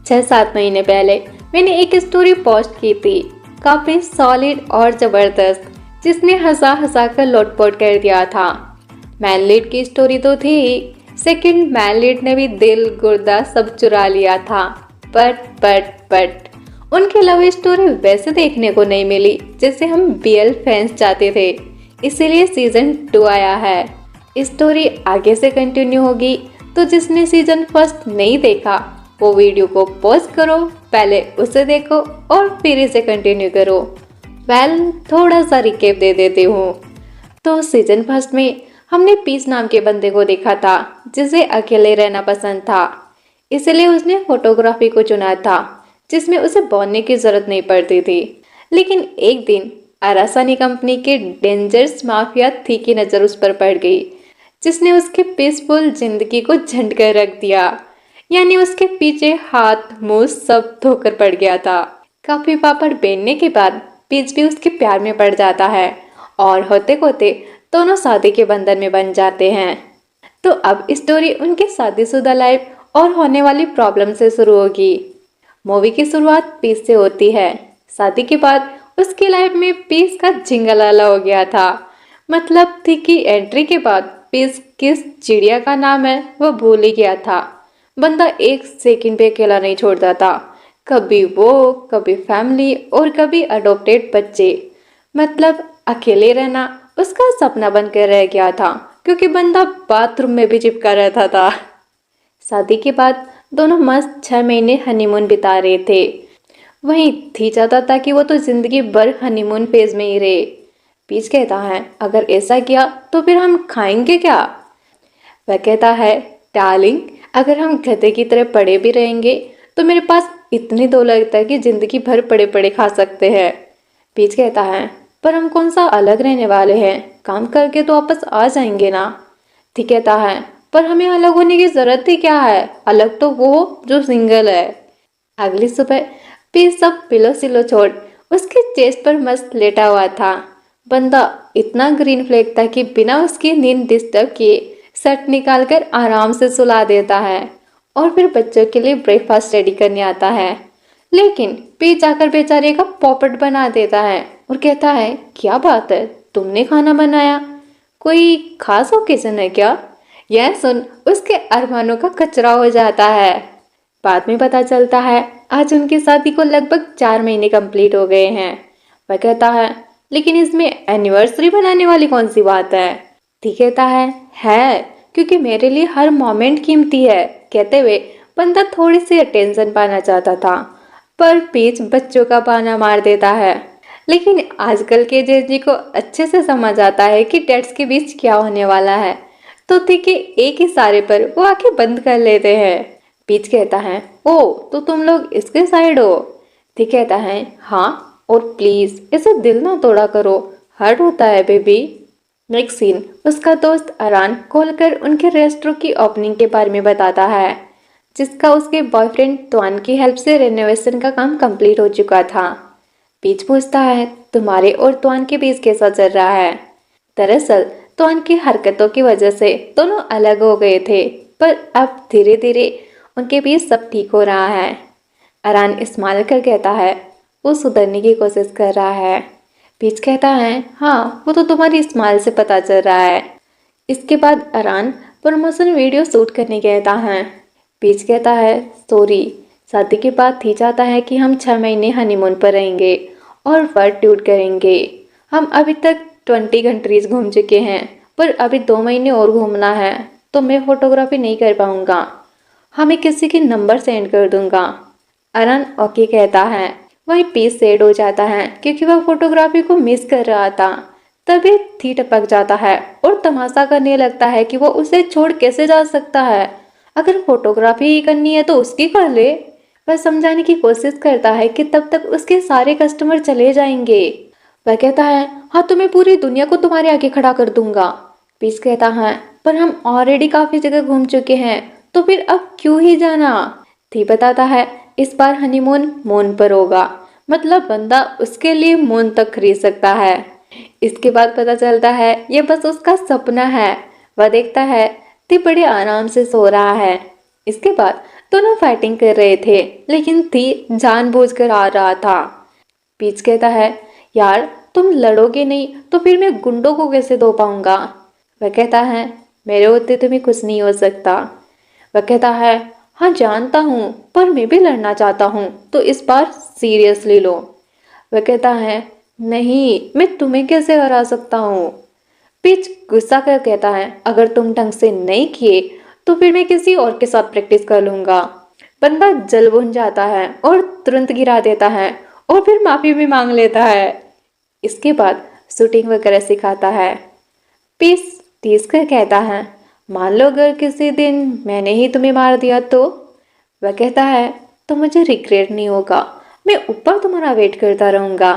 6-7 महीने पहले मैंने एक स्टोरी पोस्ट की थी, काफी सॉलिड और जबरदस्त, जिसने हंसा हंसा कर लोटपोट कर दिया था। मैन लीड की स्टोरी तो थी, सेकंड मैन लीड ने भी दिल गुर्दा सब चुरा लिया था। बट उनकी लव स्टोरी वैसे देखने को नहीं मिली जैसे हम बीएल फैंस चाहते थे, इसीलिए सीजन 2 आया है। स्टोरी आगे से कंटिन्यू होगी, तो जिसने सीजन फर्स्ट नहीं देखा वो वीडियो को पॉज करो, पहले उसे देखो और फिर इसे कंटिन्यू करो। थोड़ा सा रिकेप दे देती हूँ। तो सीजन फर्स्ट में हमने पीस नाम के बंदे को देखा था, जिसे अकेले रहना पसंद था, इसलिए उसने फोटोग्राफी को चुना था, जिसमें उसे बोलने की जरूरत नहीं पड़ती थी। लेकिन एक दिन अरासानी कंपनी के डेंजरस माफिया थी की नजर उस पर पड़ गई, जिसने उसके पीसफुल जिंदगी को झंड कर रख दिया। यानी उसके पीछे हाथ मुंह सब धोकर पड़ गया था। काफी पापड़ बेलने के बाद पीच भी उसके प्यार में पड़ जाता है और होते होते दोनों शादी के बंधन में बन जाते हैं। तो अब स्टोरी उनके शादीशुदा लाइफ और होने वाली प्रॉब्लम से शुरू होगी। मूवी की शुरुआत पीस से होती है। शादी के बाद उसकी लाइफ में पीस का झिंगलाला हो गया था। मतलब थी कि एंट्री के बाद पीस किस चिड़िया का नाम है वो भूल ही गया था। बंदा एक सेकंड पे अकेला नहीं छोड़ता था, कभी वो, कभी फैमिली और कभी अडॉप्टेड बच्चे। मतलब अकेले रहना उसका सपना बनकर रह गया था, क्योंकि बंदा बाथरूम में भी चिपका रहता था। शादी के बाद दोनों मस्त 6 महीने हनीमून बिता रहे थे। वहीं थी चाहता था कि वो तो जिंदगी भर हनीमून फेज में ही रहे। पीच कहता है अगर ऐसा किया तो फिर हम खाएंगे क्या? वह कहता है डार्लिंग, अगर हम गधे की तरह पड़े भी रहेंगे तो मेरे पास इतनी दौलत है कि जिंदगी भर पड़े पड़े खा सकते हैं। पीच कहता है पर हम कौन सा अलग रहने वाले हैं, काम करके तो वापस आ जाएंगे ना। थी कहता है पर हमें अलग होने की जरूरत ही क्या है, अलग तो वो जो सिंगल है। अगली सुबह पीच सब पिलो सिलो छोड़ उसके चेस्ट पर मस्त लेटा हुआ था। बंदा इतना ग्रीन फ्लैग था कि बिना उसकी नींद डिस्टर्ब किए शर्ट निकालकर आराम से सुला देता है और फिर बच्चों के लिए ब्रेकफास्ट रेडी करने आता है। लेकिन पीच जाकर बेचारे का पॉपट बना देता है और कहता है क्या बात है, तुमने खाना बनाया, कोई खास ओकेजन है क्या? यह सुन उसके अरमानों का कचरा हो जाता है। बाद में पता चलता है आज उनकी शादी को लगभग 4 महीने कंप्लीट हो गए हैं। वह कहता है लेकिन इसमें एनिवर्सरी बनाने वाली कौन सी बात है? ठी कहता है क्योंकि मेरे लिए हर मोमेंट कीमती है। कहते हुए बंदा थोड़ी सी अटेंशन पाना चाहता था, पर पीच बच्चों का बहाना मार देता है। लेकिन आजकल के जेजी को अच्छे से समझ आता है कि डेट्स के बीच क्या होने वाला है, तो थी कि एक ही इशारे पर वो आंखें बंद कर लेते हैं। पीच कहता है ओ तो तुम लोग इसके साइड हो? थी कहता है हाँ, और प्लीज इसे दिल ना तोड़ा करो, हर्ट होता है बेबी। नेक्स्ट सीन उसका दोस्त अरान कॉल कर उनके रेस्टोरेंट की ओपनिंग के बारे में बताता है, जिसका उसके बॉयफ्रेंड त्वान की हेल्प से रेनोवेशन का काम कंप्लीट हो चुका था। पीच पूछता है तुम्हारे और त्वान के बीच कैसा चल रहा है? दरअसल त्वान की हरकतों की वजह से दोनों अलग हो गए थे, पर अब धीरे धीरे उनके बीच सब ठीक हो रहा है। अरान स्माइल कर कहता है वो सुधरने की कोशिश कर रहा है। पीच कहता है हाँ वो तो तुम्हारी स्माइल से पता चल रहा है। इसके बाद अरान प्रमोशन वीडियो शूट करने कहता है। पीच कहता है सॉरी, शादी के बाद थी चाहता है कि हम 6 महीने हनीमून पर रहेंगे और वर्ल्ड टूर करेंगे। हम अभी तक 20 कंट्रीज घूम चुके हैं, पर अभी 2 महीने और घूमना है, तो मैं फोटोग्राफी नहीं कर पाऊंगा। हमें किसी के नंबर सेंड कर दूंगा। अरान ओके कहता है। वही पीस सेड हो जाता है क्योंकि वह फोटोग्राफी को मिस कर रहा था। तभी थी टपक जाता है और तमाशा करने लगता है कि वो उसे छोड़ कैसे जा सकता है, अगर फोटोग्राफी ही करनी है तो उसकी कर ले। वह समझाने की कोशिश करता है कि तब तक उसके सारे कस्टमर चले जाएंगे। वह कहता है हाँ तो मैं पूरी दुनिया को तुम्हारे आगे खड़ा कर दूंगा। पीस कहता है पर हम ऑलरेडी काफी जगह घूम चुके हैं, तो फिर अब क्यों ही जाना। थी बताता है इस बार हनीमून मून पर होगा, मतलब बंदा उसके लिए मून तक खरीद सकता है। इसके बाद पता चलता है ये बस उसका सपना है। वह देखता है थी बड़े आराम से सो रहा है। इसके बाद दोनों फाइटिंग कर रहे थे, लेकिन थी जानबूझकर आ रहा था। पीच कहता है, यार तुम लड़ोगे नहीं तो फिर मैं गुंडों को कैसे धो पाऊंगा। वह कहता है, मेरे होते तुम्हें कुछ नहीं हो सकता। वह कहता है, हाँ जानता हूँ, पर मैं भी लड़ना चाहता हूँ, तो इस बार सीरियसली लो। वह कहता है, नहीं मैं तुम्हें कैसे हरा सकता हूँ। पिच गुस्सा कर कहता है, अगर तुम ढंग से नहीं किए तो फिर मैं किसी और के साथ प्रैक्टिस कर लूंगा। बंदा जल बुझ जाता है और तुरंत गिरा देता है और फिर माफी भी मांग लेता है। इसके बाद शूटिंग वगैरह सिखाता है। पीस तीस कर कहता है, मान लो अगर किसी दिन मैंने ही तुम्हें मार दिया तो। वह कहता है, तो मुझे रिग्रेट नहीं होगा, मैं ऊपर तुम्हारा वेट करता रहूंगा।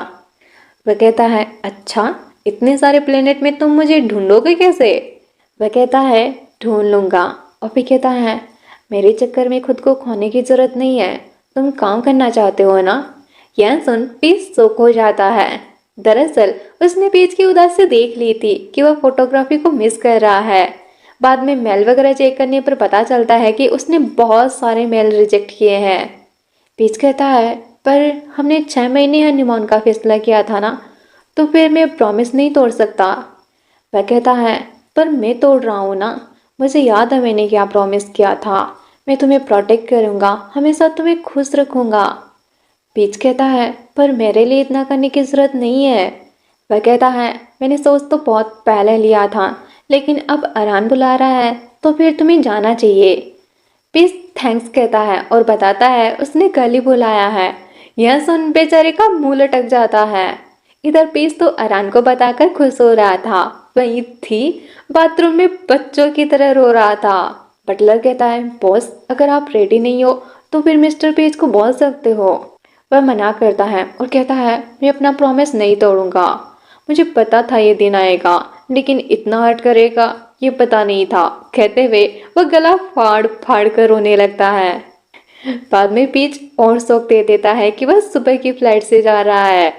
वह कहता है, अच्छा इतने सारे प्लेनेट में तुम मुझे ढूंढोगे कैसे। वह कहता है, ढूंढ लूंगा। और फिर कहता है, मेरे चक्कर में खुद को खोने की जरूरत नहीं है, तुम काम करना चाहते हो ना। यह सुन पीस शौक हो जाता है। दरअसल उसने पेज की उदास से देख ली थी कि वह फोटोग्राफी को मिस कर रहा है। बाद में मेल वगैरह चेक करने पर पता चलता है कि उसने बहुत सारे मेल रिजेक्ट किए हैं। पीच कहता है, पर हमने 6 महीने हनीमून का फैसला किया था ना, तो फिर मैं प्रॉमिस नहीं तोड़ सकता। वह कहता है, पर मैं तोड़ रहा हूँ ना, मुझे याद है मैंने क्या प्रॉमिस किया था, मैं तुम्हें प्रोटेक्ट करूँगा, हमेशा तुम्हें खुश रखूँगा। पीच कहता है, पर मेरे लिए इतना करने की ज़रूरत नहीं है। वह कहता है, मैंने सोच तो बहुत पहले लिया था, लेकिन अब अरान बुला रहा है तो फिर तुम्हें जाना चाहिए। पीस थैंक्स कहता है और बताता है उसने कल ही बुलाया है। यह सुन बेचारे का मुंह लटक जाता है। इधर पीस तो अरान को बताकर खुश हो रहा था, वहीं थी बाथरूम में बच्चों की तरह रो रहा था। बटलर कहता है, बॉस अगर आप रेडी नहीं हो तो फिर मिस्टर पेज को बोल सकते हो। वह मना करता है और कहता है, मैं अपना प्रॉमिस नहीं तोड़ूंगा, मुझे पता था ये दिन आएगा, लेकिन इतना हर्ट करेगा ये पता नहीं था। कहते हुए वह गला फाड़ फाड़ कर रोने लगता है। बाद में पीच और शौक दे देता है कि वह सुबह की फ्लाइट से जा रहा है।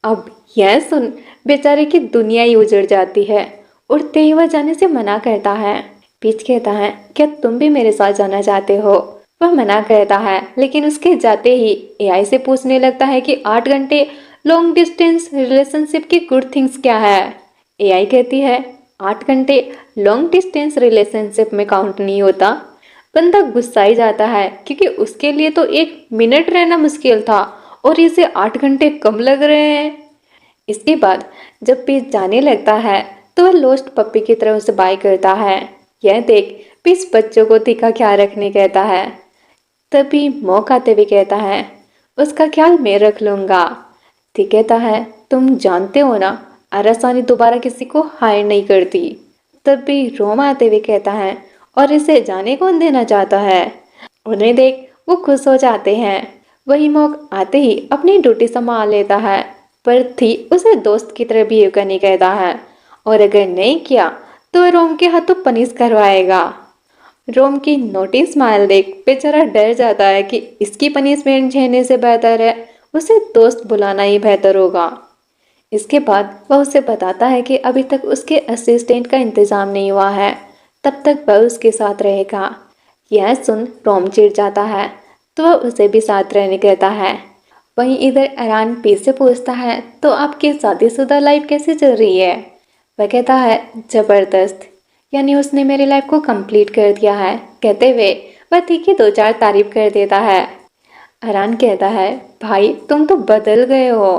अब यह सुन बेचारे की दुनिया ही उजड़ जाती है। उठते ही वह जाने से मना करता है। पीच कहता है, क्या तुम भी मेरे साथ जाना चाहते हो। वह मना करता है, लेकिन उसके जाते ही एआई से पूछने लगता है कि 8 घंटे लॉन्ग डिस्टेंस रिलेशनशिप की गुड थिंग्स क्या है। एआई कहती है, 8 घंटे लॉन्ग डिस्टेंस रिलेशनशिप में काउंट नहीं होता। बंदा गुस्सा ही जाता है, क्योंकि उसके लिए तो 1 मिनट रहना मुश्किल था और इसे 8 घंटे कम लग रहे हैं। इसके बाद जब पीस जाने लगता है तो वह लोस्ट पप्पी की तरह उसे बाय करता है। यह देख पीस बच्चों को तीखा ख्याल रखने कहता है। तभी मौका आते हुए कहता है, उसका ख्याल मैं रख लूंगा। ठीक कहता है, तुम जानते हो ना आरासानी दोबारा किसी को हायर नहीं करती। तभी रोम आते हुए कहता है, और इसे जाने कौन देना चाहता है। उन्हें देख वो खुश हो जाते हैं। वही मौक आते ही अपनी ड्यूटी संभाल लेता है, पर थी उसे दोस्त की तरह बिहेव करने कहता है, और अगर नहीं किया तो रोम के हाथों पनिश करवाएगा। रोम की नोटिस स्माइल देख बेचारा डर जाता है कि इसकी पनिशमेंट झेलने से बेहतर है उसे दोस्त बुलाना ही बेहतर होगा। इसके बाद वह उसे बताता है कि अभी तक उसके असिस्टेंट का इंतजाम नहीं हुआ है, तब तक वह उसके साथ रहेगा। यह सुन रोम चिढ़ जाता है, तो वह उसे भी साथ रहने कहता है। वहीं इधर अरान पी से पूछता है, तो आपकी शादीशुदा लाइफ कैसी चल रही है। वह कहता है, जबरदस्त, यानी उसने मेरी लाइफ को कंप्लीट कर दिया है। कहते हुए वह थी की 2-4 तारीफ कर देता है। अरान कहता है, भाई तुम तो बदल गए हो।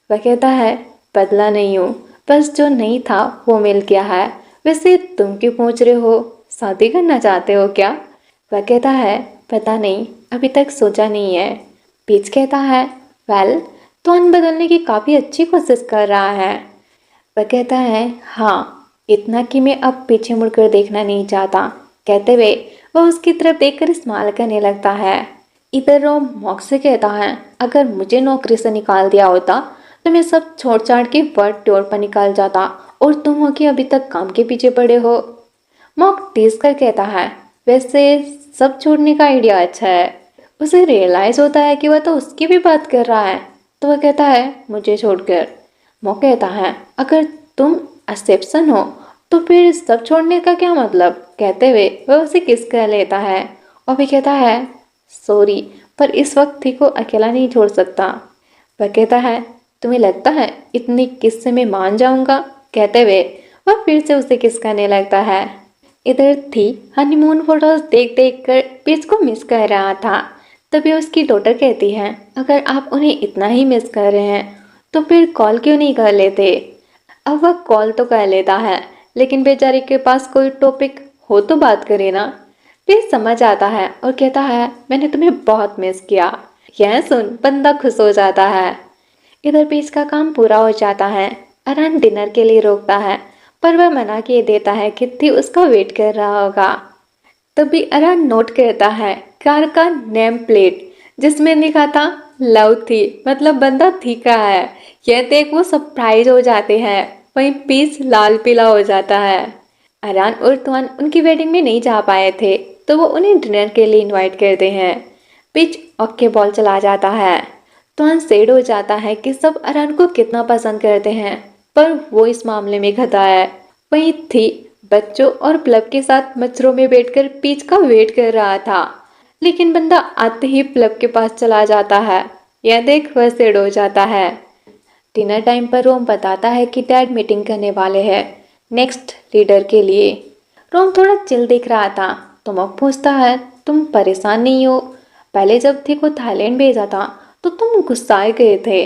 वह कहता है, बदला नहीं हूँ, बस जो नहीं था वो मिल गया है। वैसे तुम क्यों पूछ रहे हो, शादी करना चाहते हो क्या। वह कहता है, पता नहीं, अभी तक सोचा नहीं है। पीच कहता है, वेल तो अन बदलने की काफ़ी अच्छी कोशिश कर रहा है। वह कहता है, हाँ इतना कि मैं अब पीछे मुड़कर देखना नहीं चाहता। कहते हुए वह उसकी तरफ देखकर स्माइल करने लगता है। इधर रोम मॉक से कहता है, अगर मुझे नौकरी से निकाल दिया होता तो मैं सब छोड़ छाड़ के वर्ल्ड टूर पर निकल जाता, और तुम हो कि अभी तक काम के पीछे पड़े हो। मॉक टीज कर कहता है, वैसे सब छोड़ने का आइडिया अच्छा है। उसे रियलाइज होता है कि वह तो उसकी भी बात कर रहा है, तो वह कहता है, मुझे छोड़कर। मॉक कहता है, अगर तुम एक्सेप्शन हो तो फिर सब छोड़ने का क्या मतलब। कहते हुए वह उसे किस कर लेता है और भी कहता है सॉरी, पर इस वक्त थी को अकेला नहीं छोड़ सकता। वह कहता है तुम्हें लगता है इतनी किस्से में मान जाऊंगा, कहते हुए वह फिर से उसे किस करने लगता है। इधर थी हनीमून फोटोज देख देख कर पीच को मिस कर रहा था। तभी उसकी डॉटर कहती है अगर आप उन्हें इतना ही मिस कर रहे हैं तो फिर कॉल क्यों नहीं कर लेते। अब वह कॉल तो कर लेता है लेकिन बेचारे के पास कोई टॉपिक हो तो बात करे ना। फिर समझ आता है और कहता है मैंने तुम्हें बहुत मिस किया। यह सुन बंदा खुश हो जाता है। इधर पीच का काम पूरा हो जाता है। अरहान डिनर के लिए रोकता है पर वह मना किए देता है कि थी उसका वेट कर रहा होगा। तभी अरहान नोट करता है कार का नेम प्लेट जिसमें लिखा था लव थी, मतलब बंदा थी का है। यह देख वो सरप्राइज हो जाते हैं। वहीं पीच लाल पीला हो जाता है। अरहान और तुआन उनकी वेडिंग में नहीं जा पाए थे तो वो उन्हें डिनर के लिए इनवाइट करते हैं। पिच ओके बॉल चला जाता है। तुआन सेड हो जाता है कि सब अरहान को कितना पसंद करते हैं पर वो इस मामले में खता है। वहीं थी बच्चों और प्लब के साथ मच्छरों में बैठकर पीच का वेट कर रहा था लेकिन बंदा आते ही प्लब के पास चला जाता है। यह देख वह सेड हो जाता है। डिनर टाइम पर रोम बताता है कि डैड मीटिंग करने वाले हैं नेक्स्ट लीडर के लिए। रोम थोड़ा चिल दिख रहा था तो मग पूछता है तुम परेशान नहीं हो, पहले जब थी को थाईलैंड भेजा था तो तुम गुस्साए गए थे।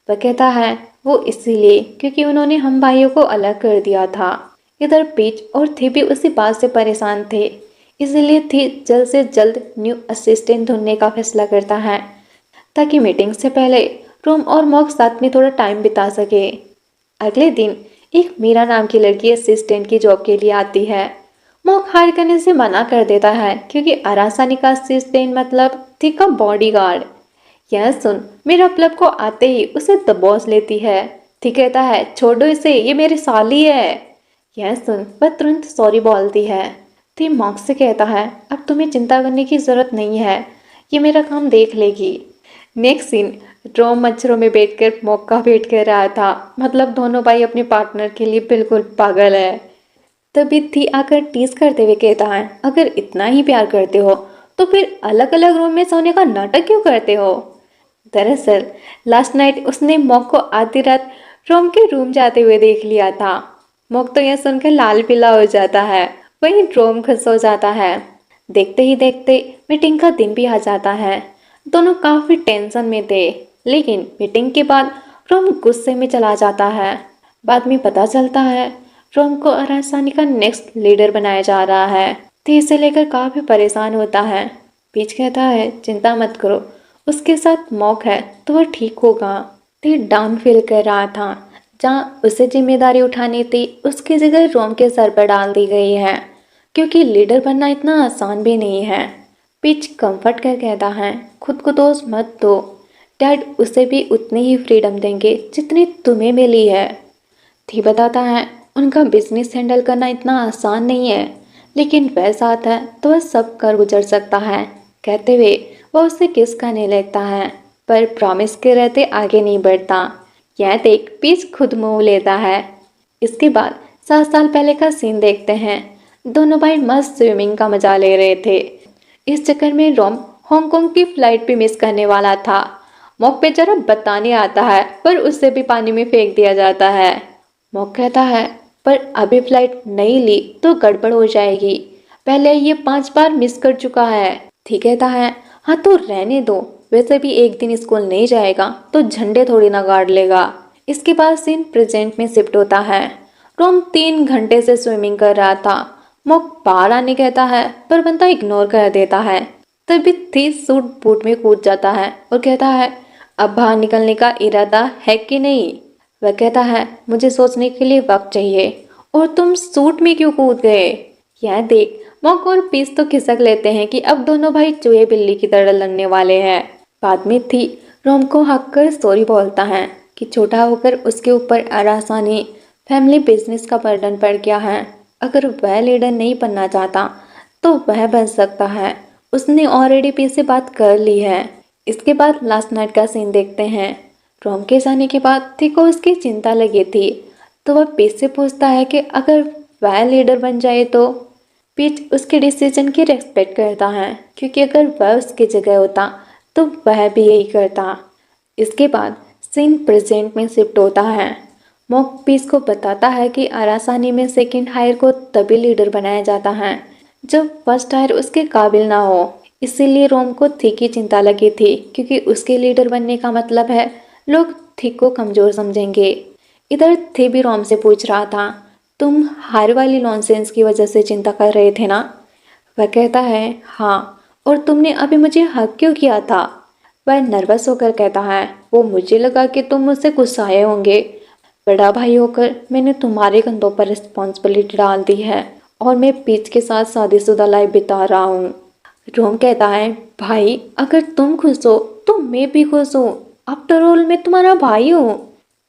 वह कहता है वो इसीलिए क्योंकि उन्होंने हम भाइयों को अलग कर दिया था। इधर पीच और थी भी उसी बात से परेशान थे इसीलिए थी जल्द से जल्द न्यू असिस्टेंट ढूंढने का फैसला करता है ताकि मीटिंग से पहले रोम और मॉक साथ में थोड़ा टाइम बिता सके। अगले दिन एक मीरा नाम की लड़की असिस्टेंट की जॉब के लिए आती है। मॉक हायर करने से मना कर देता है क्योंकि आरासानी का असिस्टेंट मतलब थी का बॉडीगार्ड। यह सुन मीरा प्लब को आते ही उसे दबोच लेती है। थी कहता है छोड़ो इसे, ये मेरी साली है। यह सुन वह तुरंत सॉरी बोलती है। थी मॉक से कहता है अब तुम्हें चिंता करने की जरूरत नहीं है, ये मेरा काम देख लेगी। नेक्स्ट सीन रोम मच्छरों में बैठकर मॉक का वेट कर रहा था, मतलब दोनों भाई अपने पार्टनर के लिए बिल्कुल पागल है। तभी थी आकर टीज करते हुए कहता है अगर इतना ही प्यार करते हो तो फिर अलग अलग रूम में सोने का नाटक क्यों करते हो। दरअसल लास्ट नाइट उसने मॉक को आधी रात रोम के रूम जाते हुए देख लिया था। मॉक तो यह सुनकर लाल पीला हो जाता है। वहीं रोम खुश हो जाता है। देखते ही देखते मीटिंग का दिन भी आ जाता है। दोनों काफी टेंशन में थे लेकिन मीटिंग के बाद रोम गुस्से में चला जाता है। बाद में पता चलता है रोम को आरासानी का नेक्स्ट लीडर बनाया जा रहा है। तो इसे लेकर काफी परेशान होता है। पीच कहता है चिंता मत करो, उसके साथ मॉक है तो वह ठीक होगा। ते डाउन फील कर रहा था, जहाँ उसे जिम्मेदारी उठानी थी उसकी जगह रोम के सर पर डाल दी गई है क्योंकि लीडर बनना इतना आसान भी नहीं है। पिच कंफर्ट कर कहता है खुद को दोष मत दो, डैड उसे भी उतनी ही फ्रीडम देंगे जितनी तुम्हें मिली है। थी बताता है उनका बिजनेस हैंडल करना इतना आसान नहीं है लेकिन वह साथ है तो वह सब कर गुजर सकता है। कहते हुए वह उसे किस करने लगता है पर प्रॉमिस के रहते आगे नहीं बढ़ता। यह देख पीच खुद मुंह लेता है। इसके बाद 7 साल पहले का सीन देखते हैं। दोनों भाई मस्त स्विमिंग का मजा ले रहे थे। इस चक्कर में रोम हांगकांग की फ्लाइट भी मिस करने वाला था। मॉक बेचारा बताने आता है पर उससे भी पानी में फेंक दिया जाता है। मॉक कहता है पर अभी फ्लाइट नहीं ली तो गड़बड़ हो जाएगी, पहले ये 5 बार मिस कर चुका है। ठीक कहता है हाँ तो रहने दो, वैसे भी एक दिन स्कूल नहीं जाएगा तो झंडे थोड़ी ना गाड़ लेगा। इसके बाद सीन प्रेजेंट में शिफ्ट होता है। रोम 3 घंटे से स्विमिंग कर रहा था। मॉक बाहर आने कहता है पर बंदा इग्नोर कर देता है। तभी थी सूट बूट में कूद जाता है और कहता है अब बाहर निकलने का इरादा है कि नहीं। वह कहता है मुझे सोचने के लिए वक्त चाहिए, और तुम सूट में क्यों कूद गए। यह देख मॉक और पीस तो खिसक लेते हैं कि अब दोनों भाई चूहे बिल्ली की तरह लड़ने वाले हैं। बाद में थी रोम को हक कर सॉरी बोलता है कि छोटा होकर उसके ऊपर आरासानी फैमिली बिजनेस का बर्डन पड़ गया है। अगर वह लीडर नहीं बनना चाहता तो वह बन सकता है, उसने ऑलरेडी पी से बात कर ली है। इसके बाद लास्ट नाइट का सीन देखते हैं। रोम के जाने के बाद थी को उसकी चिंता लगी थी तो वह पी से पूछता है कि अगर वह लीडर बन जाए तो। पीच उसके डिसीजन की रेस्पेक्ट करता है क्योंकि अगर वह उसकी जगह होता तो वह भी यही करता। इसके बाद सीन प्रेजेंट में शिफ्ट होता है। मॉक पीस को बताता है कि आरासानी में सेकंड हायर को तभी लीडर बनाया जाता है जब फर्स्ट हायर उसके काबिल ना हो। इसीलिए रोम को थिक की चिंता लगी थी क्योंकि उसके लीडर बनने का मतलब है लोग थिक को कमजोर समझेंगे। इधर थे भी रोम से पूछ रहा था, तुम हार वाली नॉनसेंस की वजह से चिंता कर रहे थे ना? वह कहता है हाँ, और तुमने अभी मुझे हक क्यों किया था? वह नर्वस होकर कहता है, वो मुझे लगा कि तुम मुझसे गुस्साए होंगे। बड़ा भाई होकर मैंने तुम्हारे कंधों पर रिस्पॉन्सिबिलिटी डाल दी है और मैं पीच के साथ शादीशुदा लाइफ बिता रहा हूँ। रोम कहता है, भाई अगर तुम खुश हो तो मैं भी खुश हूँ, आफ्टर ऑल मैं तुम्हारा भाई हूँ।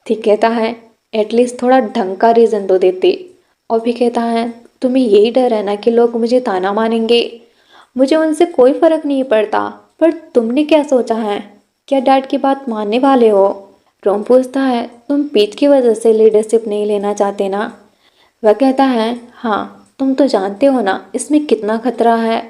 ठीक कहता है, एटलीस्ट थोड़ा ढंग का रीज़न तो देते। और भी कहता है, तुम्हें यही डर है ना कि लोग मुझे ताना मारेंगे? मुझे उनसे कोई फर्क नहीं पड़ता, पर तुमने क्या सोचा है? क्या डैड की बात मानने वाले हो? रोम पूछता है, तुम पीच की वजह से लीडरशिप नहीं लेना चाहते ना? वह कहता है, हाँ तुम तो जानते हो ना इसमें कितना खतरा है।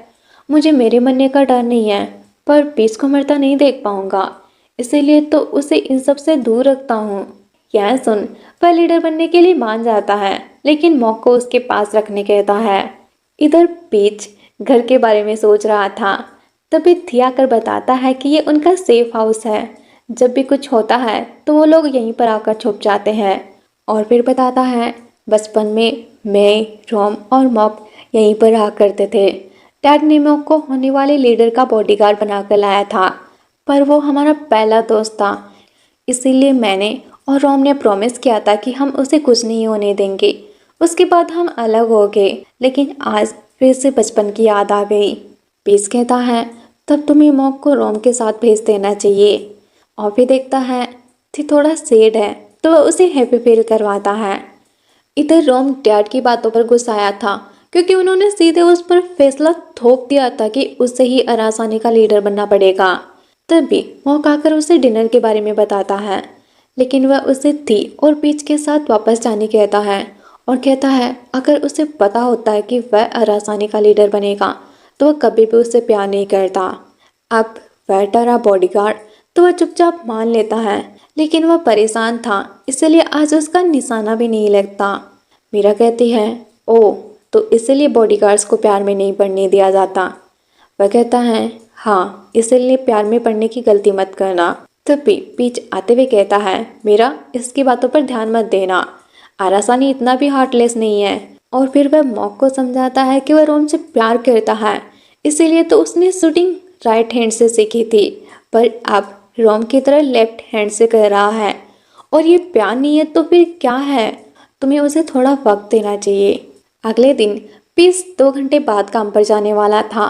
मुझे मेरे मरने का डर नहीं है, पर पीच को मरता नहीं देख पाऊंगा, इसीलिए तो उसे इन सब से दूर रखता हूँ। यह सुन वह लीडर बनने के लिए मान जाता है, लेकिन मॉक को उसके पास रखने कहता है। इधर पीच घर के बारे में सोच रहा था, तभी थिया कर बताता है कि ये उनका सेफ हाउस है। जब भी कुछ होता है तो वो लोग यहीं पर आकर छुप जाते हैं। और फिर बताता है, बचपन में मैं, रोम और मॉक यहीं पर रहा करते थे। डैड ने मॉक को होने वाले लीडर का बॉडीगार्ड बनाकर लाया था, पर वो हमारा पहला दोस्त था। इसीलिए मैंने और रोम ने प्रॉमिस किया था कि हम उसे कुछ नहीं होने देंगे। उसके बाद हम अलग हो गए, लेकिन आज फिर से बचपन की याद आ गई। पीस कहता है, तब तुम्हें मॉक को रोम के साथ भेज देना चाहिए। और फिर देखता है थी थोड़ा सैड है तो वह उसे हैप्पी फील करवाता है। इधर रोम डैड की बातों पर गुस्साया था क्योंकि उन्होंने सीधे उस पर फैसला थोप दिया था कि उसे ही आरासानी का लीडर बनना पड़ेगा। तभी मॉक आकर उसे डिनर के बारे में बताता है, लेकिन वह उसे थी और पीच के साथ वापस जाने कहता है और कहता है अगर उसे पता होता है कि वह आरासानी का लीडर बनेगा तो वह कभी भी उससे प्यार नहीं करता। अब वह डरा बॉडीगार्ड तो वह चुपचाप मान लेता है, लेकिन वह परेशान था इसलिए आज उसका निशाना भी नहीं लगता। मीरा कहती है, ओह तो इसलिए बॉडीगार्ड्स को प्यार में नहीं पड़ने दिया जाता? वह कहता है, हाँ इसलिए प्यार में पड़ने की गलती मत करना। तभी पीच आते हुए कहता है, मीरा इसकी बातों पर ध्यान मत देना, आरासानी इतना भी हार्टलेस नहीं है। और फिर वह मॉक को समझाता है कि वह रोम से प्यार करता है, इसीलिए तो उसने शूटिंग राइट हैंड से सीखी थी, पर अब रोम की तरह लेफ्ट हैंड से कर रहा है। और ये प्यार नहीं है तो फिर क्या है? तुम्हें उसे थोड़ा वक्त देना चाहिए। अगले दिन पीस 2 घंटे बाद काम पर जाने वाला था,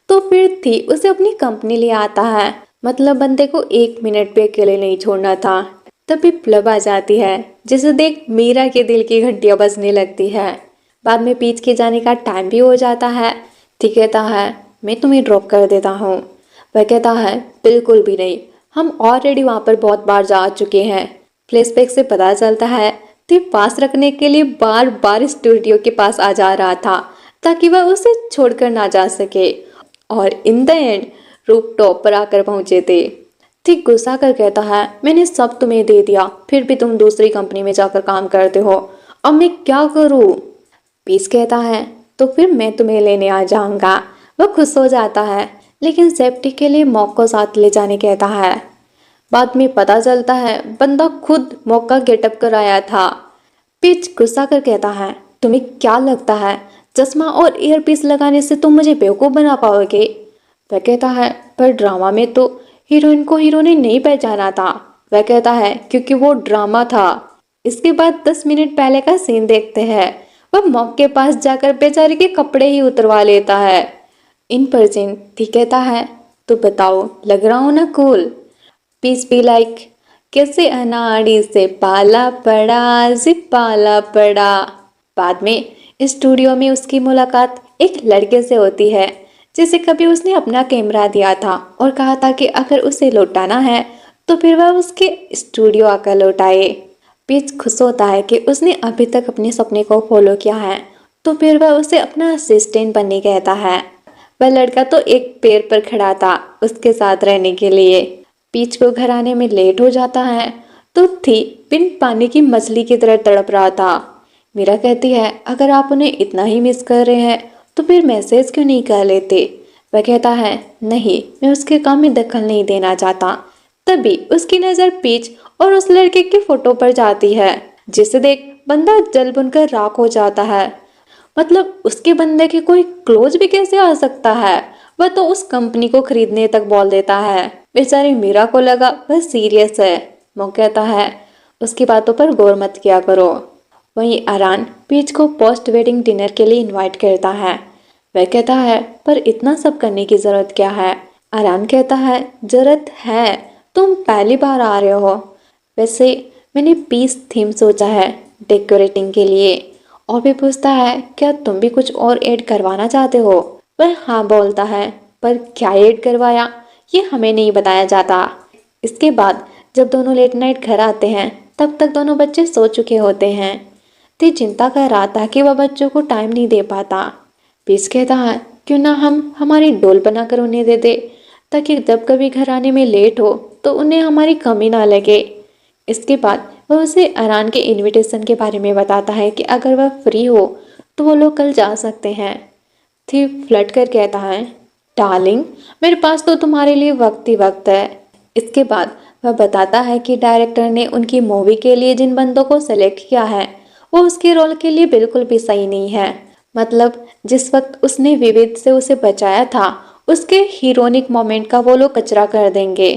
तो फिर थी उसे अपनी कंपनी ले आता है। मतलब बंदे को 1 मिनट पे अकेले नहीं छोड़ना था। तभी प्लब आ जाती है, जिसे देख मीरा के दिल की घंटियां बजने लगती है। बाद में पीच के जाने का टाइम भी हो जाता है। थी कहता है, मैं तुम्हें ड्रॉप कर देता हूँ। वह कहता है, बिल्कुल भी नहीं, हम ऑलरेडी वहाँ पर बहुत बार जा चुके हैं। फ्लैशबैक से पता चलता है थी पास रखने के लिए बार बार स्टूडियो के पास आ जा रहा था ताकि वह उसे छोड़कर ना जा सके, और इन द एंड रूप टॉप पर आकर पहुंचे थे। ठीक गुस्सा कर कहता है, मैंने सब तुम्हें दे दिया फिर भी तुम दूसरी कंपनी में जाकर काम करते हो, अब मैं क्या करूं? पीस कहता है, तो फिर मैं तुम्हें लेने आ जाऊंगा। वह खुश हो जाता है, लेकिन सेफ्टी के लिए मॉक को साथ ले जाने कहता है। बाद में पता चलता है बंदा खुद मॉक का गेटअप कराया था। पीच गुस्सा कर कहता है, तुम्हें क्या लगता है चश्मा और ईयरपीस लगाने से तुम मुझे बेवकूफ़ बना पाओगे? वह कहता है, पर ड्रामा में तो हीरोइन को हीरो ने नहीं पहचाना था। वह कहता है, क्योंकि वो ड्रामा था। इसके बाद 10 मिनट पहले का सीन देखते हैं। वह मॉक के पास जाकर बेचारे के कपड़े ही उतरवा लेता है। इन प्रेजेंट थी कहता है, तो बताओ लग रहा हूँ ना कूल? पीस बी लाइक, कैसे अनाड़ी से पाला पड़ा जी पाला पड़ा। बाद में स्टूडियो में उसकी मुलाकात एक लड़के से होती है जिसे कभी उसने अपना कैमरा दिया था और कहा था कि अगर उसे लौटाना है तो फिर वह उसके स्टूडियो आकर लौटाए। पीच खुश होता है कि उसने अभी तक अपने सपने को फॉलो किया है तो फिर वह उसे अपना असिस्टेंट बनने कहता है। वह लड़का तो एक पैर पर खड़ा था उसके साथ रहने के लिए। पीच को घर आने में लेट हो जाता है तो थी बिन पानी की मछली की तरह तड़प रहा था। मीरा कहती है अगर आप उन्हें इतना ही मिस कर रहे हैं तो फिर मैसेज क्यों नहीं कर लेते। वह कहता है नहीं, मैं उसके काम में दखल नहीं देना चाहता। तभी उसकी नजर पीच और उस लड़के की फोटो पर जाती है जिसे देख बंदा जल बुनकर राख हो जाता है। मतलब उसके बंदे के कोई क्लोज भी कैसे आ सकता है। वह तो उस कंपनी को खरीदने तक बोल देता है। बेचारी मीरा को लगा वह सीरियस है। वो कहता है उसकी बातों पर गौर मत किया करो। वहीं अरान पीच को पोस्ट वेडिंग डिनर के लिए इनवाइट करता है। वह कहता है पर इतना सब करने की जरूरत क्या है। अरान कहता है जरूरत है, तुम पहली बार आ रहे हो। वैसे मैंने पीस थीम सोचा है डेकोरेटिंग के लिए। और भी पूछता है क्या तुम भी कुछ और ऐड करवाना चाहते हो। वह हाँ बोलता है पर क्या ऐड करवाया ये हमें नहीं बताया जाता। इसके बाद जब दोनों लेट नाइट घर आते हैं तब तक दोनों बच्चे सो चुके होते हैं। ते चिंता कर रहा था कि वह बच्चों को टाइम नहीं दे पाता। पीस कहता है क्यों ना हम हमारी डोल बनाकर उन्हें दे दे ताकि जब कभी घर आने में लेट हो तो उन्हें हमारी कमी ना लगे। इसके बाद वह उसे अरान के इनविटेशन के बारे में बताता है कि अगर वह फ्री हो तो वो लोग कल जा सकते हैं। थी फ्लर्ट कर कहता है डार्लिंग मेरे पास तो तुम्हारे लिए वक्त ही वक्त है। इसके बाद वह बताता है कि डायरेक्टर ने उनकी मूवी के लिए जिन बंदों को सेलेक्ट किया है वो उसके रोल के लिए बिल्कुल भी सही नहीं है। मतलब जिस वक्त उसने विवेक से उसे बचाया था उसके हीरोनिक मोमेंट का वो लोग कचरा कर देंगे।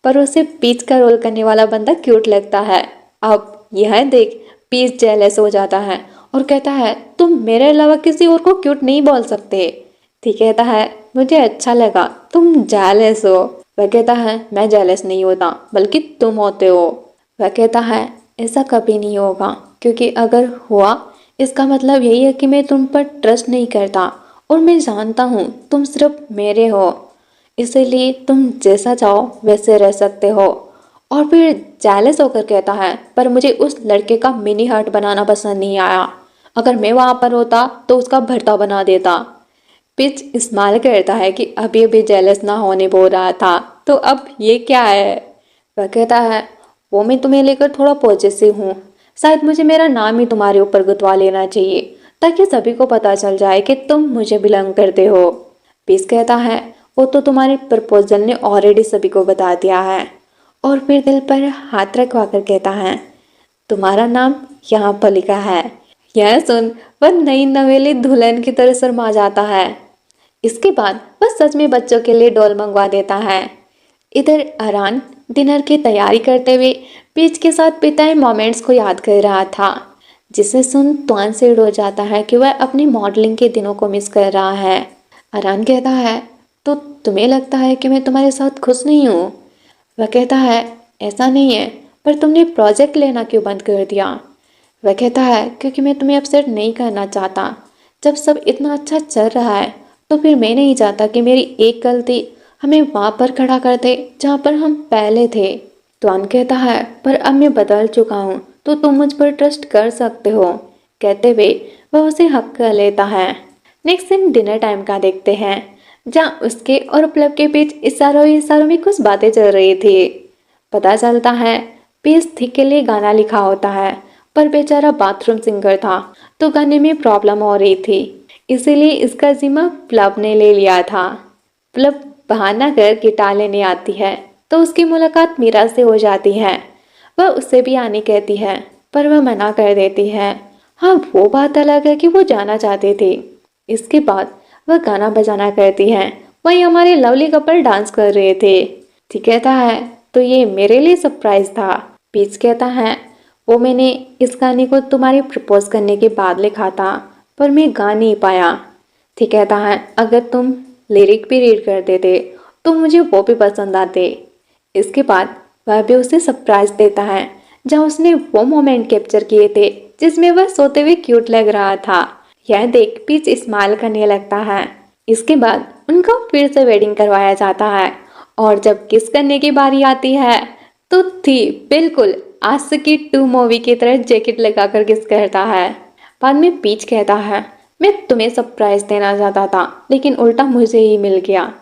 पर उसे पीच का रोल करने वाला बंदा क्यूट लगता है। अब यह देख पीच जेलस हो जाता है और कहता है तुम मेरे अलावा किसी और को क्यूट नहीं बोल सकते। ठीक कहता है मुझे अच्छा लगा तुम जेलस हो। वह कहता है मैं जेलस नहीं होता बल्कि तुम होते हो। वह कहता है ऐसा कभी नहीं होगा क्योंकि अगर हुआ इसका मतलब यही है कि मैं तुम पर ट्रस्ट नहीं करता और मैं जानता हूँ तुम सिर्फ मेरे हो, इसीलिए तुम जैसा चाहो वैसे रह सकते हो। और फिर जेलस होकर कहता है पर मुझे उस लड़के का मिनी हार्ट बनाना पसंद नहीं आया। अगर मैं वहां पर होता तो उसका भरता बना देता। पिच स्माइल करता है कि अभी अभी जेलस ना होने बोल रहा था तो अब ये क्या है। वह कहता है वो मैं तुम्हें लेकर थोड़ा पॉजिटिव हूँ। शायद मुझे मेरा नाम ही तुम्हारे ऊपर गुथवा लेना चाहिए ताकि सभी को पता चल जाए कि तुम मुझे बिलोंग करते हो। पिच कहता है वो तो तुम्हारे प्रपोजल ने ऑलरेडी सभी को बता दिया है। और फिर दिल पर हाथ रखवा कर कहता है तुम्हारा नाम यहाँ पर लिखा है। यह सुन वह नई नवेली दुल्हन की तरह शर्मा जाता है। इसके बाद वह सच में बच्चों के लिए डॉल मंगवा देता है। इधर अरान डिनर की तैयारी करते हुए पीच के साथ बिताए मोमेंट्स को याद कर रहा था जिसे सुन तुआन से हो जाता है कि वह अपनी मॉडलिंग के दिनों को मिस कर रहा है। अरान कहता है तो तुम्हें लगता है कि मैं तुम्हारे साथ खुश नहीं हूँ। वह कहता है ऐसा नहीं है पर तुमने प्रोजेक्ट लेना क्यों बंद कर दिया। वह कहता है क्योंकि मैं तुम्हें अपसेट नहीं करना चाहता। जब सब इतना अच्छा चल रहा है तो फिर मैं नहीं चाहता कि मेरी एक गलती हमें वहां पर खड़ा कर दे जहाँ पर हम पहले थे। तुआन कहता है पर अब मैं बदल चुका हूँ तो तुम मुझ पर ट्रस्ट कर सकते हो। कहते हुए वह उसे हक कर लेता है। नेक्स्ट दिन डिनर टाइम का देखते हैं जहाँ उसके और उपलब्ध के बीच इशारों इशारों में कुछ बातें चल रही थी। पता चलता है पीस थी के लिए गाना लिखा होता है पर बेचारा बाथरूम सिंगर था तो गाने में प्रॉब्लम हो रही थी, इसीलिए इसका जिम्मा प्लब ने ले लिया था। प्लब बहाना कर गिटार लेने आती है तो उसकी मुलाकात मीरा से हो जाती है। वह उससे भी आने कहती है पर वह मना कर देती है। हाँ वो बात अलग है कि वो जाना चाहते थे। इसके बाद वह गाना बजाना करती है। वहीं हमारे लवली कपल डांस कर रहे थे। ठीक कहता है तो ये मेरे लिए सरप्राइज था। पीच कहता है वो मैंने इस गाने को तुम्हारे प्रपोज करने के बाद लिखा था पर मैं गा नहीं पाया। ठीक कहता है अगर तुम लिरिक भी रीड कर देते तो मुझे वो भी पसंद आते। इसके बाद वह भी उसे सरप्राइज देता है जहाँ उसने वो मोमेंट कैप्चर किए थे जिसमें वह सोते हुए क्यूट लग रहा था। यह देख पीच स्माइल करने लगता है। इसके बाद उनको फिर से वेडिंग करवाया जाता है और जब किस करने की बारी आती है तो थी बिल्कुल आशिकी 2 मूवी की तरह जैकेट लगाकर किस करता है। बाद में पीच कहता है मैं तुम्हें सरप्राइज देना चाहता था लेकिन उल्टा मुझे ही मिल गया।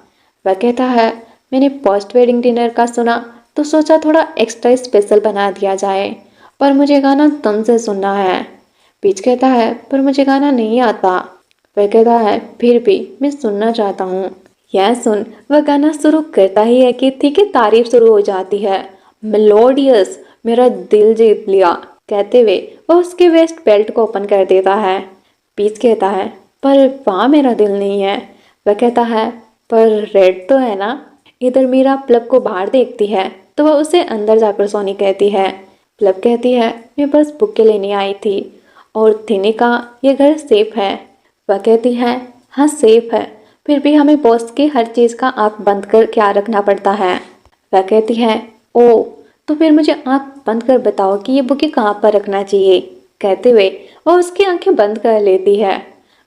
वह कहता है, मैंने पोस्ट वेडिंग डिनर का सुना तो सोचा थोड़ा एक्स्ट्रा स्पेशल बना दिया जाए, पर मुझे गाना तुमसे सुनना है। पीच कहता है, पर मुझे गाना नहीं आता। वह कहता है, फिर भी मैं सुनना चाहता हूँ। यह सुन वह गाना शुरू करता ही है कि थी कि तारीफ शुरू हो जाती है। मेलोडियस, मेरा दिल जीत लिया कहते हुए वह उसके वेस्ट बेल्ट को ओपन कर देता है। पीच कहता है, पर वहाँ मेरा दिल नहीं है। वह कहता है, पर रेड तो है ना। इधर मीरा प्लब को बाहर देखती है तो वह उसे अंदर जाकर सोनी कहती है। प्लब कहती है, मैं बस बुक्के लेने आई थी। और थिनी का ये घर सेफ है। वह कहती है, हाँ सेफ है, फिर भी हमें बॉस की हर चीज़ का आंख बंद कर क्या रखना पड़ता है। वह कहती है, ओ तो फिर मुझे आंख बंद कर बताओ कि ये बुके कहाँ पर रखना चाहिए। कहते हुए वह उसकी आंखें बंद कर लेती है।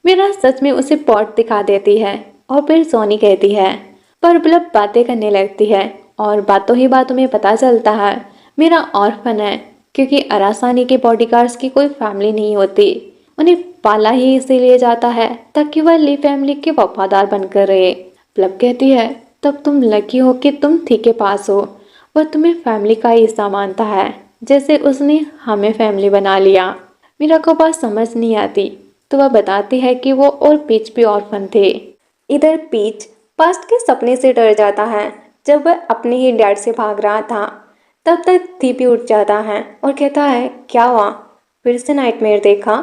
मीरा सच में उसे पॉट दिखा देती है और फिर सोनी कहती है, पर बलब बातें करने लगती है और बातों ही बातों में पता चलता है मीरा ऑर्फन है, क्योंकि अरासानी के बॉडीगार्ड्स की कोई फैमिली नहीं होती। उन्हें पाला ही इसीलिए जाता है ताकि वह ली फैमिली के वफादार बनकर रहे। प्लब कहती है, तब तुम लकी हो कि तुम थी के पास हो। वह तुम्हें फैमिली का हिस्सा मानता है, जैसे उसने हमें फैमिली बना लिया। मीरा को बात समझ नहीं आती तो वह बताती है कि वो और पीच भी ऑर्फन थे। इधर पीच पास्ट के सपने से डर जाता है। जब वह अपने ही डैड से भाग रहा था तब तक थीपी उठ जाता है और कहता है, क्या हुआ, फिर से नाइटमेयर देखा।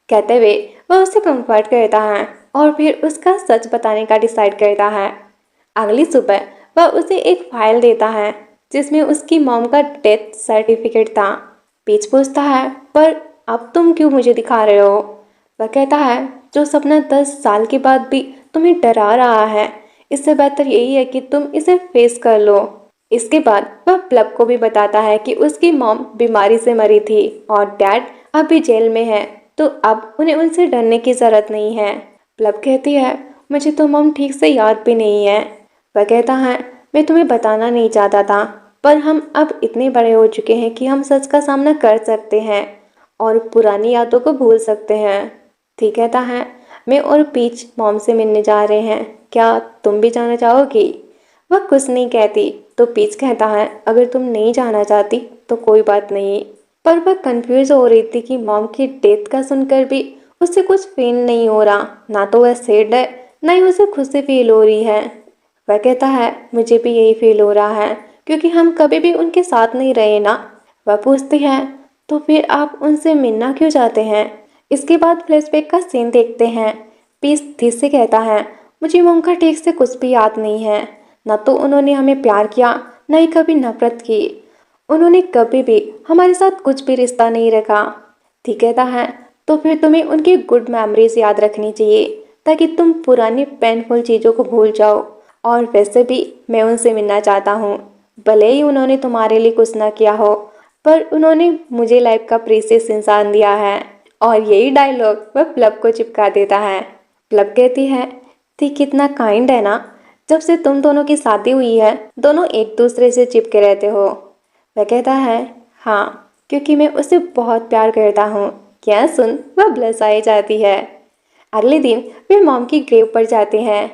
कहते हुए वह उसे कंफर्ट करता है और फिर उसका सच बताने का डिसाइड करता है। अगली सुबह वह उसे एक फाइल देता है जिसमें उसकी मॉम का डेथ सर्टिफिकेट था। पीच पूछता है, पर अब तुम क्यों मुझे दिखा रहे हो। वह कहता है, जो सपना 10 साल के बाद भी तुम्हें डरा रहा है, इससे बेहतर यही है कि तुम इसे फेस कर लो। इसके बाद वह प्लब को भी बताता है कि उसकी मॉम बीमारी से मरी थी और डैड अभी जेल में है, तो अब उन्हें उनसे डरने की जरूरत नहीं है। प्लब कहती है, मुझे तो मॉम ठीक से याद भी नहीं है। वह कहता है, मैं तुम्हें बताना नहीं चाहता था, पर हम अब इतने बड़े हो चुके हैं कि हम सच का सामना कर सकते हैं और पुरानी यादों को भूल सकते हैं। ठीक कहता है, मैं और पीच मॉम से मिलने जा रहे हैं, क्या तुम भी जाना चाहोगी। वह कुछ नहीं कहती तो पीच कहता है, अगर तुम नहीं जाना चाहती तो कोई बात नहीं। पर वह कंफ्यूज हो रही थी कि मॉम की डेथ का सुनकर भी उसे कुछ फील नहीं हो रहा। ना तो वह सैड है, ना ही उसे खुशी फील हो रही है। वह कहता है, मुझे भी यही फील हो रहा है, क्योंकि हम कभी भी उनके साथ नहीं रहे ना। वह पूछती है, तो फिर आप उनसे मिलना क्यों चाहते हैं। इसके बाद फ्लैशबैक का सीन देखते हैं। पीस धीरे से कहता है, मुझे मॉम का ठीक से कुछ भी याद नहीं है। न तो उन्होंने हमें प्यार किया, न ही कभी नफरत की। उन्होंने कभी भी हमारे साथ कुछ भी रिश्ता नहीं रखा। ठीक कहता है, तो फिर तुम्हें उनकी गुड मेमोरीज याद रखनी चाहिए ताकि तुम पुरानी पेनफुल चीज़ों को भूल जाओ। और वैसे भी मैं उनसे मिलना चाहता हूँ, भले ही उन्होंने तुम्हारे लिए कुछ ना किया हो, पर उन्होंने मुझे लाइफ का प्रीशियस इंसान दिया है। और यही डायलॉग वह प्लब को चिपका देता है। प्लब कहती है, थी कितना काइंड है ना, जब से तुम दोनों की शादी हुई है दोनों एक दूसरे से चिपके रहते हो। वह कहता है, हाँ, क्योंकि मैं उसे बहुत प्यार करता हूँ। क्या सुन वह ब्लश आई जाती है। अगले दिन वे मॉम की ग्रेव पर जाते हैं।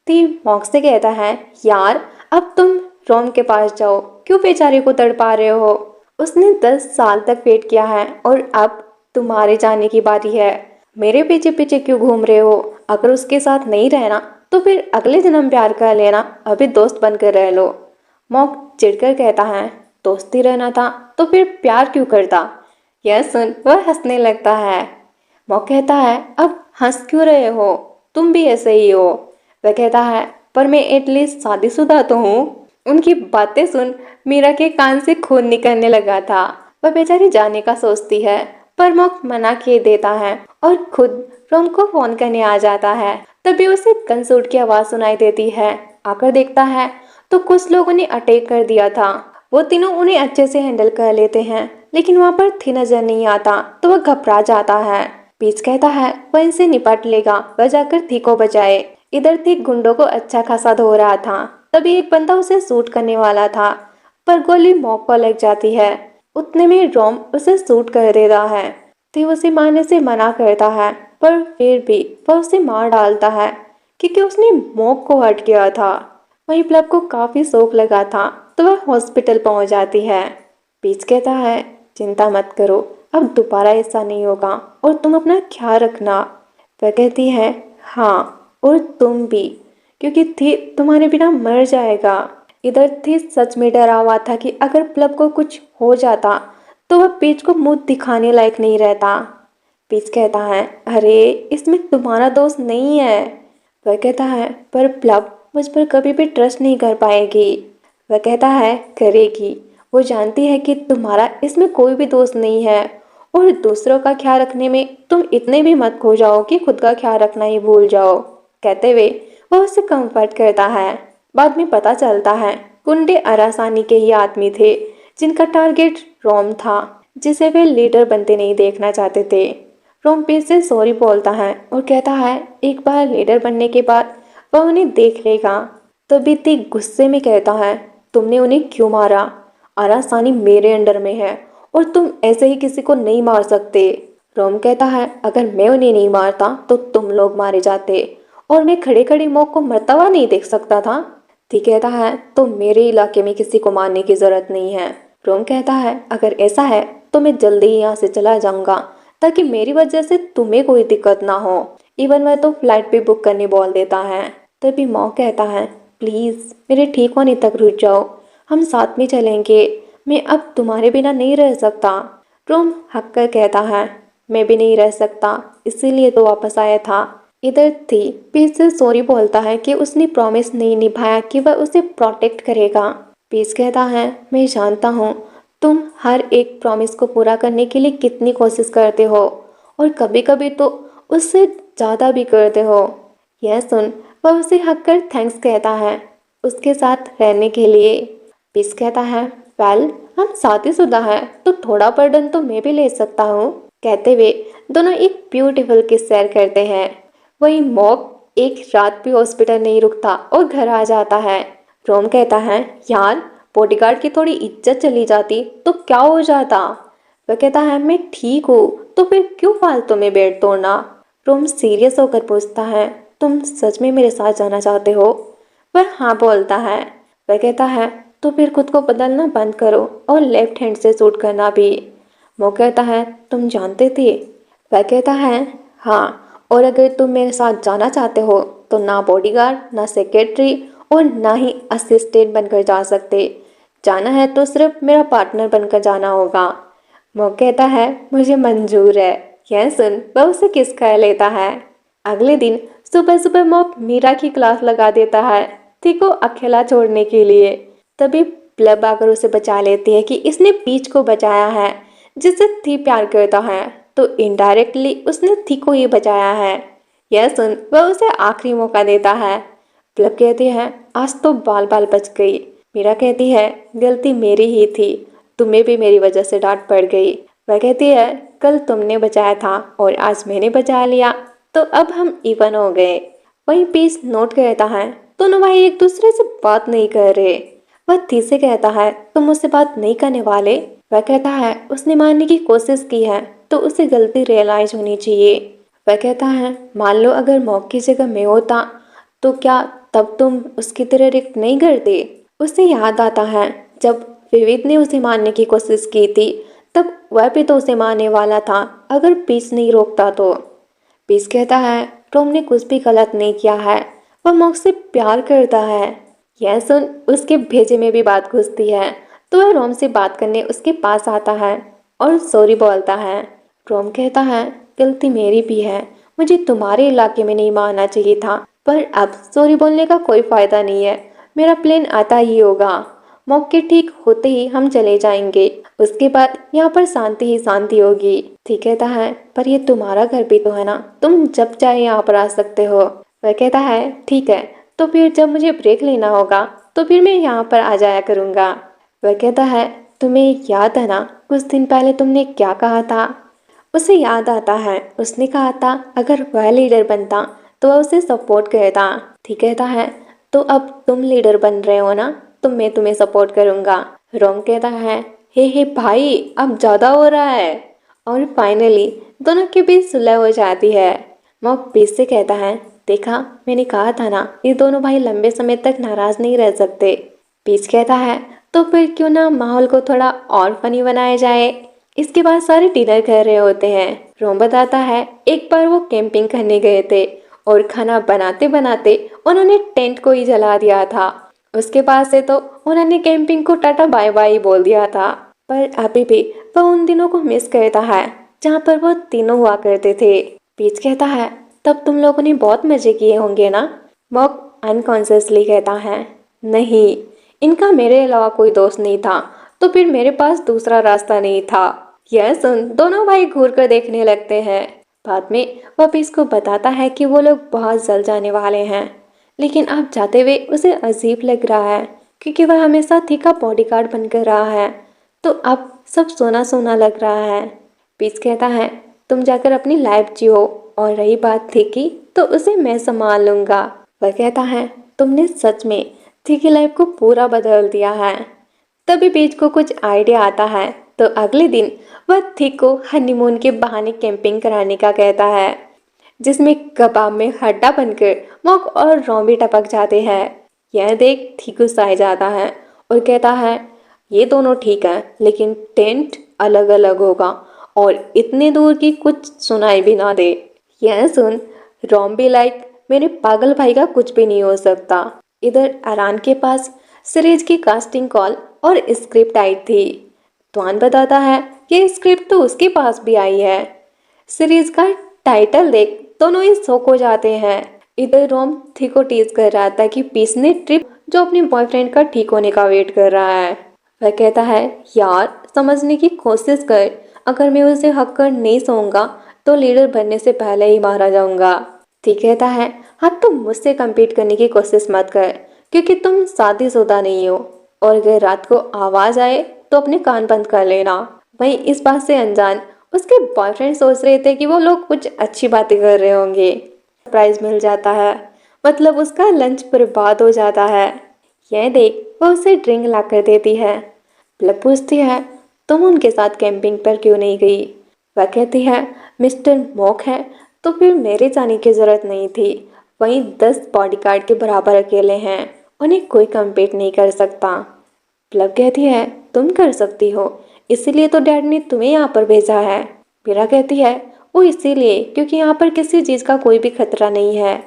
ती मॉक से कहता है, यार अब तुम रोम के पास जाओ, क्यों बेचारे को तड़पा रहे हो। उसने 10 साल तक वेट किया है और अब तुम्हारे जाने की बारी है। मेरे पीछे पीछे क्यों घूम रहे हो। अगर उसके साथ नहीं रहना तो फिर अगले जन्म प्यार कर लेना, अभी दोस्त बनकर रह लो। मॉक चिढ़कर कहता है, दोस्ती रहना था तो फिर प्यार क्यों करता। यह सुन वह हंसने लगता है। मॉक कहता है, अब हंस क्यों रहे हो, तुम भी ऐसे ही हो। वह कहता है, पर मैं एटलीस्ट शादीशुदा तो हूँ। उनकी बातें सुन मीरा के कान से खून निकलने लगा था। वह बेचारी जाने का सोचती है, पर मॉक मना किए देता है और खुद रोम को फोन करने आ जाता है। तभी उसे गनशूट की आवाज सुनाई देती है। आकर देखता है तो कुछ लोगों ने अटैक कर दिया था। वो तीनों उन्हें अच्छे से हैंडल कर लेते हैं, लेकिन वहाँ पर थी नजर नहीं आता तो वह घबरा जाता है। पीच कहता है, वह इनसे निपट लेगा, वह जाकर थी को बचाए। इधर थी गुंडों को अच्छा खासा धो रहा था। तभी एक बंदा उसे शूट करने वाला था, पर गोली मॉक को लग जाती है। उतने में रोम उसे शूट कर देता है। थी उसे मारने से मना करता है, पर फिर भी वह उसे मार डालता है क्योंकि उसने मॉक को हर्ट किया था। वहीं प्लब को काफी शौक लगा था तो वह हॉस्पिटल पहुंच जाती है। पीच कहता है चिंता मत करो, अब दोबारा ऐसा नहीं होगा और तुम अपना ख्याल रखना। वह कहती है हाँ और तुम भी, क्योंकि थी तुम्हारे बिना मर जाएगा। इधर थी सच में डरा हुआ था कि अगर प्लब को कुछ हो जाता तो वह पीच को मुंह दिखाने लायक नहीं रहता। पीच कहता है अरे इसमें तुम्हारा दोस्त नहीं है। वह कहता है पर प्लब मुझ पर कभी भी ट्रस्ट नहीं कर पाएगी। वह कहता है करेगी, वो जानती है कि तुम्हारा इसमें कोई भी दोस्त नहीं है और दूसरों का ख्याल रखने में तुम इतने भी मत खो जाओ कि खुद का ख्याल रखना ही भूल जाओ। कहते हुए वह उसे कंफर्ट करता है। बाद में पता चलता है कुंडे अरासानी के ही आदमी थे जिनका टारगेट रोम था, जिसे वे लीडर बनते नहीं देखना चाहते थे। रोम पीच से सॉरी बोलता है और कहता है एक बार लीडर बनने के बाद वह उन्हें देख लेगा। तभी ती गुस्से में कहता है तुमने उन्हें क्यों मारा? आरासानी मेरे अंडर में है और तुम ऐसे ही किसी को नहीं मार सकते। रोम कहता है अगर मैं उन्हें नहीं मारता तो तुम लोग मारे जाते और मैं खड़े खड़े मौत को मरता हुआ नहीं देख सकता था। ती कहता है तो मेरे इलाके में किसी को मारने की जरूरत नहीं है। रोम कहता है अगर ऐसा है तो मैं जल्दी ही यहाँ से चला जाऊंगा ताकि मेरी वजह से तुम्हें कोई दिक्कत ना हो। इवन वह तो फ्लाइट भी बुक करने बोल देता है। तभी मॉ कहता है प्लीज मेरे ठीक होने तक रुक जाओ, हम साथ में चलेंगे, मैं अब तुम्हारे बिना नहीं रह सकता। रोम हक कर कहता है मैं भी नहीं रह सकता, इसीलिए तो वापस आया था। इधर थी पीस से सॉरी बोलता है कि उसने प्रॉमिस नहीं निभाया कि वह उसे प्रोटेक्ट करेगा। पीस कहता है मैं जानता हूँ तुम हर एक प्रॉमिस को पूरा करने के लिए कितनी कोशिश करते हो और कभी कभी तो उससे ज़्यादा भी करते हो। यह सुन वह उसे हक कर थैंक्स कहता है उसके साथ रहने के लिए। पीस कहता है वेल हम शादीशुदा हैं तो थोड़ा बर्डन तो मैं भी ले सकता हूँ। कहते हुए दोनों एक ब्यूटीफुल किस शेयर करते हैं। वही मॉक एक रात भी हॉस्पिटल नहीं रुकता और घर आ जाता है। रोम कहता है यार बॉडीगार्ड की थोड़ी इज्जत चली जाती तो क्या हो जाता। वह कहता है मैं ठीक हूँ तो फिर क्यों फालतू में बेड तोड़ना। रोम सीरियस होकर पूछता है तुम सच में मेरे साथ जाना चाहते हो? वह हाँ बोलता है। वह कहता है तो फिर खुद को बदलना बंद करो और लेफ्ट हैंड से शूट करना भी। वो कहता है तुम जानते थे? वह कहता है हाँ, और अगर तुम मेरे साथ जाना चाहते हो तो ना बॉडीगार्ड ना सेक्रेटरी और ना ही असिस्टेंट बनकर जा सकते, जाना है तो सिर्फ मेरा पार्टनर बनकर जाना होगा। वो कहता है मुझे मंजूर है। यह सुन वह उसे किस कर लेता है। अगले दिन सुबह सुबह मॉक मीरा की क्लास लगा देता है थी को अकेला छोड़ने के लिए। तभी प्लब आकर उसे बचा लेती है कि इसने पीच को बचाया है जिससे थी प्यार करता है तो इनडायरेक्टली उसने थी को ही बचाया है। यह सुन वह उसे आखिरी मौका देता है। प्लब कहती है आज तो बाल बाल बच गई। मीरा कहती है गलती मेरी ही थी, तुम्हें भी मेरी वजह से डांट पड़ गई। वह कहती है कल तुमने बचाया था और आज मैंने बचा लिया तो अब हम इवन हो गए। वहीं पीस नोट करता है दोनों भाई एक दूसरे से बात नहीं कर रहे। वह थी से कहता है तुम मुझसे बात नहीं करने वाले? वह कहता है उसने मारने की कोशिश की है तो उसे गलती रियलाइज होनी चाहिए। वह कहता है मान लो अगर मौक की जगह मैं होता तो क्या तब तुम उसकी तरह रिएक्ट नहीं करते? उसे याद आता है जब विविध ने उसे मारने की कोशिश की थी तब वह भी तो उसे मारने वाला था अगर पीस नहीं रोकता तो। पीस कहता है टॉम ने कुछ भी गलत नहीं किया है, वह मौक से प्यार करता है। यह सुन उसके भेजे में भी बात घुसती है तो वह रोम से बात करने उसके पास आता है और सॉरी बोलता है। रोम कहता है गलती मेरी भी है, मुझे तुम्हारे इलाके में नहीं मारना चाहिए था, पर अब सॉरी बोलने का कोई फायदा नहीं है, मेरा प्लेन आता ही होगा। मौके ठीक होते ही हम चले जाएंगे, उसके बाद यहाँ पर शांति ही शांति होगी। ठीक कहता है पर ये तुम्हारा घर भी तो है ना, तुम जब चाहे यहाँ पर आ सकते हो। वह कहता है ठीक है तो फिर जब मुझे ब्रेक लेना होगा तो फिर मैं यहाँ पर आ जाया करूँगा। वह कहता है तुम्हें याद है ना कुछ दिन पहले तुमने क्या कहा था? उसे याद आता है उसने कहा था अगर वह लीडर बनता तो वह उसे सपोर्ट करता। ठीक कहता है तो अब तुम लीडर बन रहे हो ना तो मैं तुम्हें सपोर्ट करूँगा। रोम कहता है हे भाई अब ज़्यादा हो रहा है। और फाइनली दोनों के बीच सुलह हो जाती है। मॉक पीच से कहता है, देखा, मैंने कहा था ना, ये दोनों भाई लंबे समय तक नाराज नहीं रह सकते। पीच कहता है, तो फिर क्यों ना माहौल को थोड़ा और फनी बनाया जाए। इसके बाद सारे डिनर कर रहे होते हैं। रोम बताता है, एक बार वो कैंपिंग करने गए थे और खाना बनाते बनाते उन्होंने टेंट को ही जला दिया था। उसके बाद से तो उन्होंने कैंपिंग को टाटा बाय बाय बोल दिया था। पर अभी भी वह उन दिनों को मिस करता है जहाँ पर वो तीनों हुआ करते थे। पीच कहता है, तब तुम लोगों ने बहुत मजे किए होंगे ना। मॉक अनकॉन्शियसली कहता है, नहीं, इनका मेरे अलावा कोई दोस्त नहीं था, तो फिर मेरे पास दूसरा रास्ता नहीं था। यह सुन दोनों भाई घूर कर देखने लगते हैं। बाद में वह पीच को बताता है कि वो लोग बहुत जल्द जाने वाले हैं, लेकिन अब जाते हुए उसे अजीब लग रहा है क्योंकि वह हमेशा थी का बॉडीगार्ड बनकर रहा है, तो अब सब सोना सोना लग रहा है। पीच कहता है, तुम जाकर अपनी लाइफ जियो, और रही बात थी की तो उसे मैं संभाल लूंगा। वह कहता है, तुमने सच में थी की लाइफ को पूरा बदल दिया है। तभी पीच को कुछ आइडिया आता है, तो अगले दिन वह थी को हनीमून के बहाने कैंपिंग कराने का कहता है, जिसमें कबाब में हड्डा बनकर मॉक और रोम भी टपक जाते हैं। यह देख थी गुस्सा आ जाता है और कहता है, ये दोनों ठीक है, लेकिन टेंट अलग अलग होगा और इतने दूर की कुछ सुनाई भी ना दे। यह सुन रोम भी लाइक, मेरे पागल भाई का कुछ भी नहीं हो सकता। इधर अरान के पास सीरीज की कास्टिंग कॉल और स्क्रिप्ट आई थी। ट्वान बताता है कि स्क्रिप्ट तो उसके पास भी आई है। सीरीज का टाइटल देख दोनों ही शौक हो जाते हैं। इधर रोम थी को टीज कर रहा था कि पीस ने ट्रिप जो अपने बॉयफ्रेंड का ठीक होने का वेट कर रहा है। वह कहता है, यार समझने की कोशिश कर, अगर मैं उसे हक कर नहीं सोऊंगा तो लीडर बनने से पहले ही मारा जाऊंगा। ठीक कहता है, हाँ तुम मुझसे कम्पीट करने की कोशिश मत कर, क्योंकि तुम शादीशुदा नहीं हो, और अगर रात को आवाज आए तो अपने कान बंद कर लेना। वहीं इस बात से अनजान उसके बॉयफ्रेंड सोच रहे थे कि वो लोग कुछ अच्छी बातें कर रहे होंगे। सरप्राइज मिल जाता है, मतलब उसका लंच बर्बाद हो जाता है। यह देख वह उसे ड्रिंक ला कर देती है। प्लब पूछती है, तुम उनके साथ कैंपिंग पर क्यों नहीं गई। वह कहती है, मिस्टर मॉक है तो फिर मेरे जाने की जरूरत नहीं थी। वहीं 10 बॉडीगार्ड के बराबर अकेले हैं, उन्हें कोई कम्पीट नहीं कर सकता। प्लब कहती है, तुम कर सकती हो, इसीलिए तो डैड ने तुम्हें यहाँ पर भेजा है। मीरा कहती है, वो इसीलिए क्योंकि यहाँ पर किसी चीज़ का कोई भी खतरा नहीं है,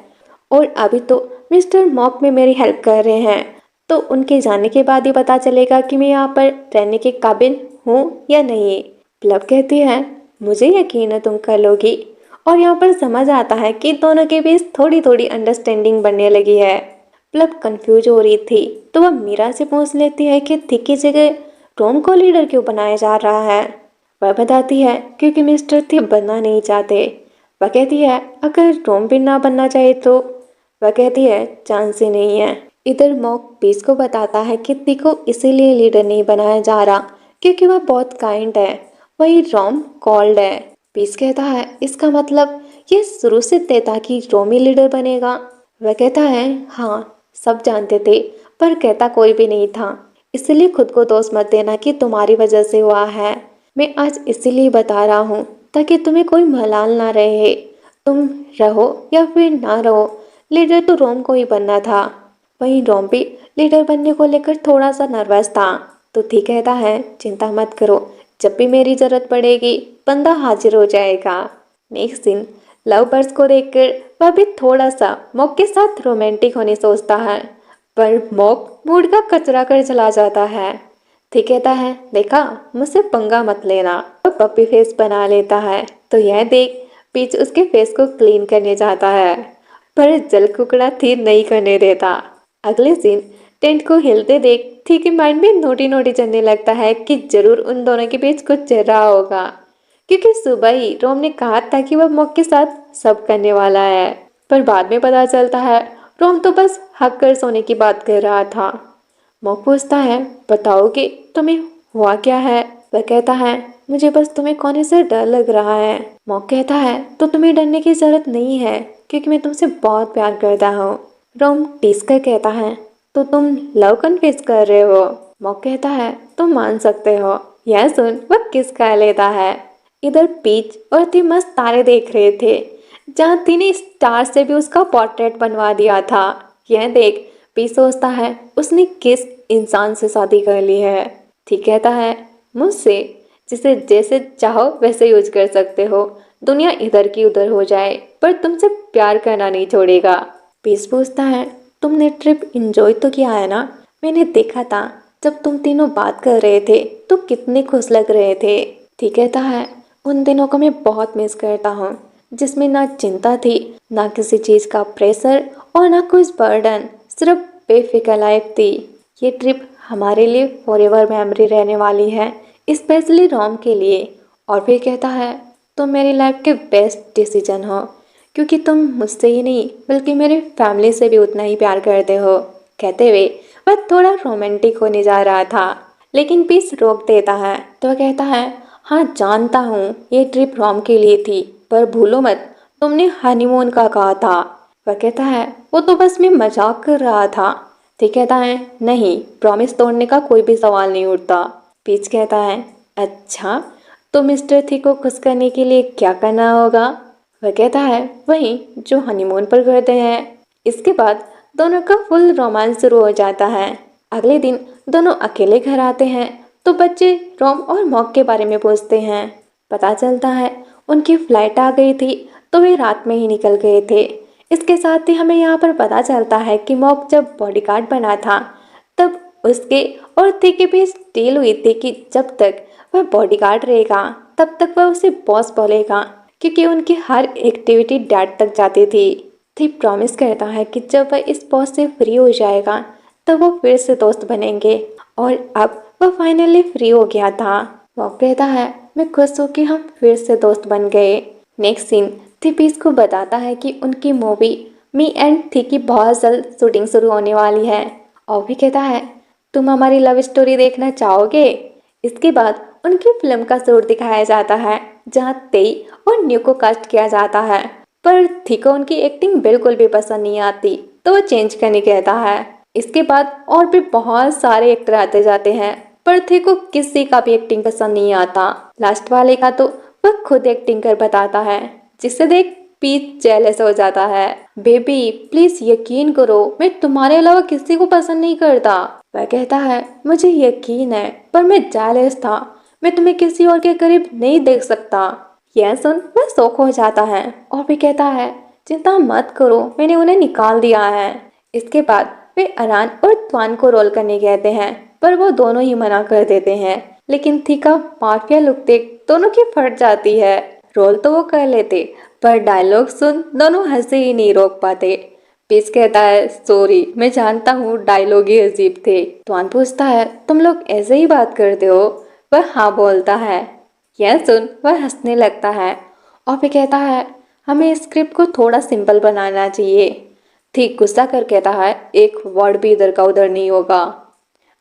और अभी तो मिस्टर मॉक में मेरी हेल्प कर रहे हैं, तो उनके जाने के बाद ही पता चलेगा कि मैं यहाँ पर रहने के काबिल हूँ या नहीं। प्लब कहती है, मुझे यकीन है तुम कर लोगी, और यहाँ पर समझ आता है कि दोनों के बीच थोड़ी थोड़ी अंडरस्टैंडिंग बनने लगी है। प्लब कंफ्यूज हो रही थी तो वह मीरा से पूछ लेती है कि थी की जगह रोम को लीडर क्यों बनाया जा रहा है। वह बताती है क्योंकि मिस्टर थी बनना नहीं चाहते। वह कहती है, अगर रोम भी ना बनना चाहे तो। वह कहती है, चांस ही नहीं है। इधर मॉक पीस को बताता है कि थी को इसीलिए लीडर नहीं बनाया जा रहा क्योंकि वह बहुत काइंड है, वही रोम कॉल्ड है। पीस कहता है, इसका मतलब ये शुरू से तय था कि रोम ही लीडर बनेगा। वह कहता है, हाँ सब जानते थे, पर कहता कोई भी नहीं था, इसलिए खुद को दोष मत देना कि तुम्हारी वजह से हुआ है। मैं आज इसीलिए बता रहा हूँ ताकि तुम्हें कोई मलाल ना रहे। तुम रहो या फिर ना रहो, लीडर तो रोम को ही बनना था। वहीं रोम भी लीडर बनने को लेकर थोड़ा सा नर्वस था। तो ठीक कहता है, चिंता मत करो, जब भी मेरी जरूरत पड़ेगी बंदा हाजिर हो जाएगा। नेक्स्ट दिन लव बर्ड्स को देखकर वह भी थोड़ा सा मॉक के साथ रोमांटिक होने सोचता है, पर मॉक मूड का कचरा कर चला जाता है। ठीक कहता है, देखा, मुझसे पंगा मत लेना। वह पप्पी फेस बना लेता है, तो यह देख पीच उसके फेस को क्लीन करने जाता है, पर जल कुकड़ा थी नहीं करने देता। अगले दिन टेंट को हिलते देख थी के माइंड में नोटी नोटी चलने लगता है कि जरूर उन दोनों के बीच कुछ चल रहा होगा, क्योंकि सुबह ही रोम ने कहा था कि वह मॉक के साथ सब करने वाला है। पर बाद में पता चलता है रोम तो बस हक कर सोने की बात कर रहा था। मॉक पूछता है, बताओगे तुम्हें हुआ क्या है। वह कहता है, मुझे बस तुम्हें खोने से डर लग रहा है। मॉक कहता है, तो तुम्हें डरने की जरूरत नहीं है क्योंकि मैं तुमसे बहुत प्यार करता हूँ। रोम टीस कर कहता है, तो तुम लव कन्फेस कर रहे हो। मॉक कहता है, तुम मान सकते हो। यह सुन वह किस खा लेता है। इधर पीच और थी मस्त तारे देख रहे थे जहाँ थी ने स्टार से भी उसका पोर्ट्रेट बनवा दिया था। यह देख पी सोचता है उसने किस इंसान से शादी कर ली है। ठीक कहता है मुझसे, जिसे जैसे चाहो वैसे यूज कर सकते हो, दुनिया इधर की उधर हो जाए पर तुमसे प्यार करना नहीं छोड़ेगा। पीस पूछता है तुमने ट्रिप एंजॉय तो किया है ना? मैंने देखा था जब तुम तीनों बात कर रहे थे तो कितने खुश लग रहे थे। ठीक कहता है उन दिनों को मैं बहुत मिस करता हूँ, जिसमें ना चिंता थी, ना किसी चीज़ का प्रेशर और ना कुछ बर्डन, सिर्फ बेफिक्र लाइफ थी। ये ट्रिप हमारे लिए फॉरएवर मेमोरी रहने वाली है, स्पेशली रोम के लिए। और फिर कहता है तुम मेरी लाइफ के बेस्ट डिसीजन हो, क्योंकि तुम मुझसे ही नहीं बल्कि मेरी फैमिली से भी उतना ही प्यार करते हो। कहते हुए वह थोड़ा रोमांटिक होने जा रहा था, लेकिन पीस रोक देता है। तो वह कहता है हाँ जानता हूँ ये ट्रिप रोम के लिए थी, पर भूलो मत तुमने हनीमून का कहा था। वह कहता है वो तो बस मैं मजाक कर रहा था। ठीक कहता है नहीं, प्रॉमिस तोड़ने का कोई भी सवाल नहीं उठता। पीच कहता है अच्छा, तो मिस्टर थी को खुश करने के लिए क्या करना होगा? वह कहता है वही जो हनीमून पर करते हैं। इसके बाद दोनों का फुल रोमांस शुरू हो जाता है। अगले दिन दोनों अकेले घर आते हैं तो बच्चे रोम और मॉक के बारे में पूछते हैं। पता चलता है उनकी फ्लाइट आ गई थी तो वे रात में ही निकल गए थे। इसके साथ ही हमें यहाँ पर पता चलता है कि मॉक जब बॉडीगार्ड बना था तब उसके और थी के बीच डील हुई थी कि जब तक वह बॉडीगार्ड रहेगा तब तक वह उसे बॉस बोलेगा, क्योंकि उनकी हर एक्टिविटी डैड तक जाती थी। थी प्रॉमिस करता है कि जब वह इस बॉस से फ्री हो जाएगा तब वो फिर से दोस्त बनेंगे, और अब वह फाइनली फ्री हो गया था। वो कहता है मैं खुश हूँ कि हम फिर से दोस्त बन गए। नेक्स्ट सीन थी पीस को बताता है कि उनकी मूवी मी एंड थी की बहुत जल्द शूटिंग शुरू होने वाली है। और भी कहता है तुम हमारी लव स्टोरी देखना चाहोगे? इसके बाद उनकी फिल्म का शूट दिखाया जाता है जहां तेई और न्यू को कास्ट किया जाता है, पर थी को उनकी एक्टिंग बिल्कुल भी पसंद नहीं आती तो वो चेंज करने कहता है। इसके बाद और भी बहुत सारे एक्टर आते जाते हैं पर थी को किसी का भी एक्टिंग पसंद नहीं आता। लास्ट वाले का तो वह खुद एक्टिंग कर बताता है, जिसे देख पीच जेलस हो जाता है। बेबी प्लीज यकीन करो मैं तुम्हारे अलावा किसी को पसंद नहीं करता। वह कहता है मुझे यकीन है पर मैं जेलस था, मैं तुम्हें किसी और के करीब नहीं देख सकता। यह सुन वह शौक हो जाता है और भी कहता है चिंता मत करो मैंने उन्हें निकाल दिया है। इसके बाद वे अरान और त्वान को रोल करने कहते हैं पर वो दोनों ही मना कर देते हैं, लेकिन थीका माफिया लुक देख दोनों की फट जाती है। रोल तो वो कर लेते पर डायलॉग सुन दोनों हंसे ही नहीं रोक पाते। पीस कहता है सॉरी मैं जानता हूँ डायलॉग ही अजीब थे। त्वान पूछता है तुम लोग ऐसे ही बात करते हो? वह हाँ बोलता है। यह सुन वह हंसने लगता है और फिर कहता है हमें स्क्रिप्ट को थोड़ा सिंपल बनाना चाहिए। ठीक गुस्सा कर कहता है एक वर्ड भी इधर का उधर नहीं होगा।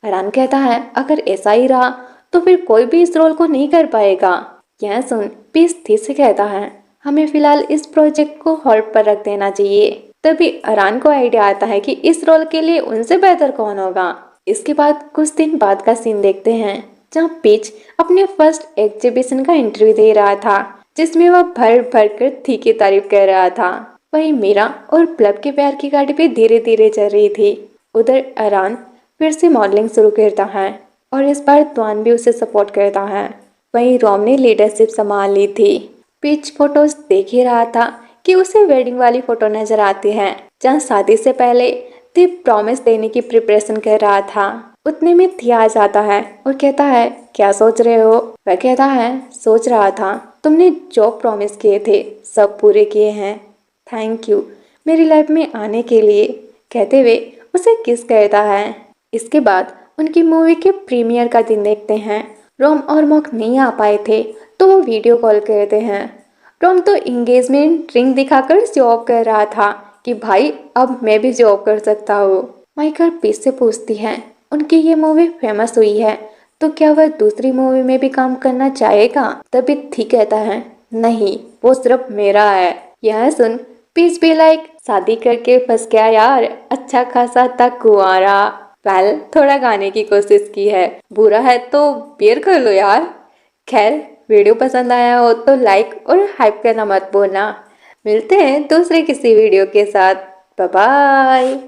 हैरान कहता है अगर ऐसा ही रहा तो फिर कोई भी इस रोल को नहीं कर पाएगा। यह सुन पीस थी से कहता है हमें फिलहाल इस प्रोजेक्ट को होल्ड पर रख देना चाहिए। तभी अरान को आइडिया आता है कि इस रोल के लिए उनसे बेहतर कौन होगा। इसके बाद कुछ दिन बाद का सीन देखते हैं जहाँ पीच अपने फर्स्ट एग्जीबिशन का इंटरव्यू दे रहा था, जिसमें वह भर भर कर थी की तारीफ कर रहा था। वहीं मीरा और प्लब के प्यार की गाड़ी भी धीरे धीरे चल रही थी। उधर अरान फिर से मॉडलिंग शुरू करता है और इस बार त्वान भी उसे सपोर्ट करता है। वहीं रोम ने लीडरशिप संभाल ली थी। पीच फोटोज देख ही रहा था कि उसे वेडिंग वाली फोटो नजर आती है जहाँ शादी से पहले थी प्रॉमिस देने की प्रिपरेशन कर रहा था। उतने में थी आ जाता है और कहता है क्या सोच रहे हो? वह कहता है सोच रहा था तुमने जो प्रॉमिस किए थे सब पूरे किए हैं, थैंक यू मेरी लाइफ में आने के लिए। कहते हुए उसे किस करता है। इसके बाद उनकी मूवी के प्रीमियर का दिन देखते हैं। रोम और मॉक नहीं आ पाए थे तो वो वीडियो कॉल करते हैं। रोम तो इंगेजमेंट रिंग दिखाकर जॉब कर रहा था कि भाई अब मैं भी जॉब कर सकता हूँ। माइकल पीस से पूछती है उनकी ये मूवी फेमस हुई है तो क्या वह दूसरी मूवी में भी काम करना चाहेगा? तभी थी कहता है नहीं वो सिर्फ मेरा है। यह सुन पीस भी लाइक शादी करके फंस गया यार, अच्छा खासा था कुंवारा। वेल थोड़ा गाने की कोशिश की है, बुरा है तो बेयर कर लो यार। खैर वीडियो पसंद आया हो तो लाइक और हाइप करना मत भूलना। मिलते हैं दूसरे किसी वीडियो के साथ। Bye bye.